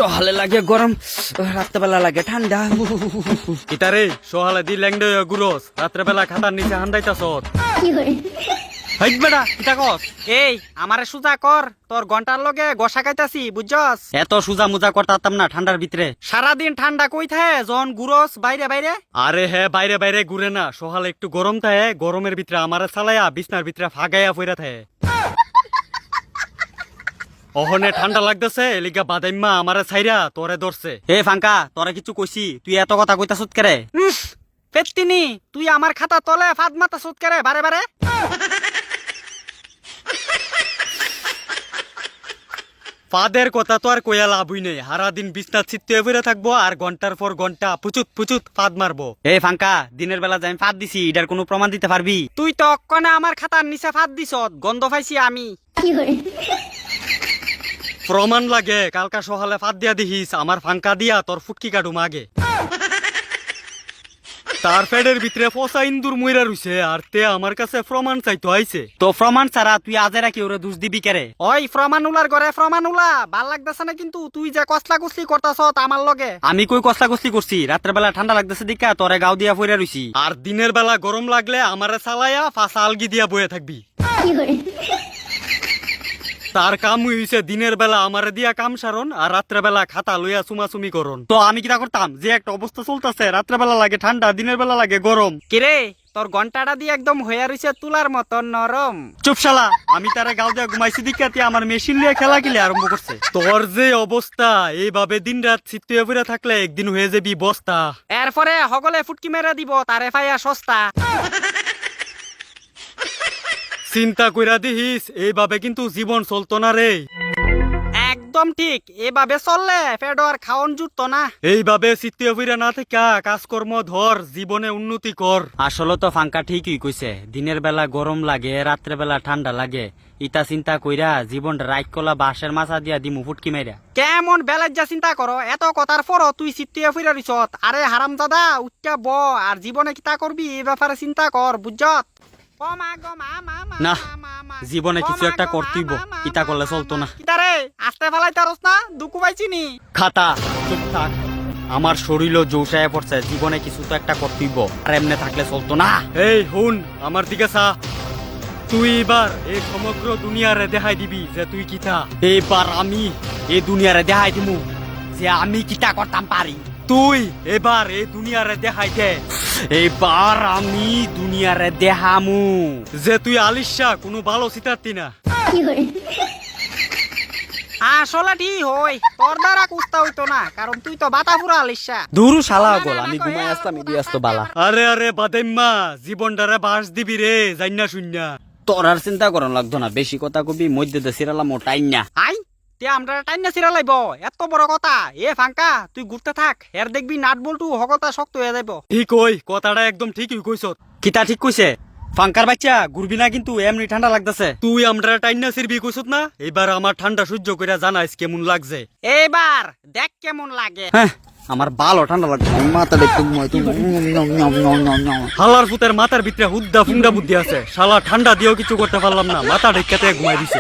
সকালে লাগে গরম, রাত্রেবেলা লাগে ঠান্ডা। ইতারে সহালে দি ল্যাংডে গুরস রাত্রে বেলা খাতার নিচে হান্দাইতাছ। হাইট বেড়া কিতা কস? এই আমারে সুজা কর, তোর ঘন্টার লগে গসা খাইতাছি বুঝছস। এত সুজা মুজা করতাম না ঠান্ডার ভিতরে। সারাদিন ঠান্ডা কই থাকে জন গুরস বাইরে বাইরে। আরে হ্যাঁ বাইরে বাইরে ঘুরে না, সহালে একটু গরম থাকে, গরমের ভিতরে আমারে চালাইয়া বিছনার ভিতরে ফাগাইয়া পইরা থাকে। অহনে ঠান্ডা লাগতেছে এলিগা বাদাইম্মা আমারে ছাইরা তোরে ধরছে। এ ফাঙ্কা তোরা কিছু কইছি, তুই এত কথা কইতাছস কেরে? পেত্তিনি তুই আমার খাতা তলে ফাদ মাতাছস কেরে বারে বারে? ফাদের কথা তো আর কইয়া লাভই নেই, হারা দিন বিছনা ছিটতে পড়ে থাকবো আর ঘন্টার পর ঘন্টা পুচুত পুচুত ফাদ মারবো। এ ফাঙ্কা দিনের বেলা যাই ফাদ দিছি, এটার কোনো প্রমাণ দিতে পারবি? তুই তো অক্ষণে আমার খাতার নিচে ফাদ দিছত, গন্ধ পাইছি আমি। প্রমাণ লাগে? কালকা সহালে ফাদ দিয়া দিহিস আমার ফাঙ্কা দিয়া তোর ফুটকি কাটুম আগে। তার পেটের ভিতরে ফসা ইন্দুর মইরা রইছে আর তে আমার কাছে প্রমাণ চাইতো আইছে। তো প্রমাণ ছাড়া তুই আজেরা কি ওরে দোষ দিবি কেরে? ওই প্রমাণুলার ঘরে প্রমাণুলা ভাল লাগতেছে না কিন্তু তুই যে কসলা কসলি করতাছ আমার লগে। আমি কই কসলা কসলি করছি? রাত্রে বেলা ঠান্ডা লাগতেছে দিকা তোরে গাও দিয়া পইরা রইছি। আর দিনের বেলা গরম লাগলে আমারে চালাইয়া ফাঁসা আলগি দিয়া বয়ে থাকবি। তার কাম হইছে দিনের বেলা আমারে দিয়া কাম সারন আর রাত্রে বেলা খাতা লইয়া চুমাচুমি করন। তো আমি কিটা করতাম? যে একটা অবস্থা চলতেছে, রাত্রে বেলা লাগে ঠান্ডা, দিনের বেলা লাগে গরম। কিরে তোর ঘন্টাটা দিয়ে একদম হইয়া রইছে তুলার মতন নরম। চুপ শালা, আমি তারে গাও দিয়া ঘুমাইছি দিকাতে আমার মেশিন লিয়ে খেলা কিলে আরম্ভ করছে। তোর যে অবস্থা এইভাবে দিন রাত ছিটতে পড়ে থাকলে একদিন হয়ে যাবি বস্তা। এরপরে হগলে ফুটকি মেরে দিব তারে ফাইয়া সস্তা। চিন্তা কইরা দিহিস এইভাবে কিন্তু জীবন চলতো না রে। একদম ঠিক, এভাবে চললে পেট আর খাওন জুটতো না। এইভাবে চিত্তে ফিরে না থেকে কাজকর্ম ধর, জীবনে উন্নতি কর। আসলে তো ফাঙ্কা ঠিকই কইছে, দিনের বেলা গরম লাগে রাত্রে বেলা ঠান্ডা লাগে। ইতা চিন্তা কইরা জীবন রাইট কলা বাঁশের মাছা দিয়া দিমু ফুটকি মেরা। কেমন বেলার যা চিন্তা করো, এত কথার পর তুই চিত্তে ফিরে রইছত। আরে হারাম দাদা উঠটা ব আর জীবনে কিতা করবি এই ব্যাপারে চিন্তা কর বুঝছত। না, জীবনে কিছু একটা করতেইব, ইতা করলে চলতো না। কিতারে আস্তে ফেলাই তারস না, দুঃখ পাইছি নি। খাতা চুপ থাক, আমার শরীরও জৌসায় পড়ছে, জীবনে কিছু তো একটা করতেইব, আর এমনে থাকলে চলতো না। এই হুন আমার দিকে চা, তুই এবার এই সমগ্র দুনিয়ারে দেখাই দিবি যে তুই কিতা। এবার আমি এই দুনিয়ারে দেখাই দিমু যে আমি কিতা করতাম পারি। তুই এবার এই দুনিয়ারে দেখাই দে, এবার আমি দুনিয়ারে দেখামু যে তুই আলিশা কোনো ভালো চিতারতি না। আসলে ঠিক হই, তোর দ্বারা কুস্তা হইতো না, কারণ তুই তো বাতা পুরা আলিশা। দুরু শালা গল, আমি ঘুমাই আসতাম ইদি আসতো বালা। আরে আরে বাদেম্মা জীবনটারে বাস দিবি রে জান্না শুননা। তোর আর চিন্তা করন লাগতো না, বেশি কথা কবি মধ্যে দে সিরালাম টাইন না। আই তে আমরা টাইন না সিরা লাইব, এত বড় কথা। এ ফাঙ্কা তুই ঘুরতে থাক, এর দেখবি নাট বল্টু হকতা শক্ত হয়ে যাইব। ঠিক ওই কথাটা একদম ঠিকই কইছ। কিতা ঠিক কইছে? ফাঙ্কার বাচ্চা ঘুরবি না কিন্তু এমনি ঠান্ডা লাগতেছে। তুই আমরা টাইন না সিরবি কইছত না, এবার আমার ঠান্ডা সহ্য কইরা জানাইস কেমন লাগছে। এবার দেখ কেমন লাগে। হ্যাঁ আমার ভালো ঠান্ডা লাগছে, মাথা দেখতে হালার ফুতের মাথার ভিতরে হুদ্দা ফুংডা বুদ্ধি আছে, শালা ঠান্ডা দিয়েও কিছু করতে পারলাম না, মাথা ঢেকাতে ঘুমাই দিছে।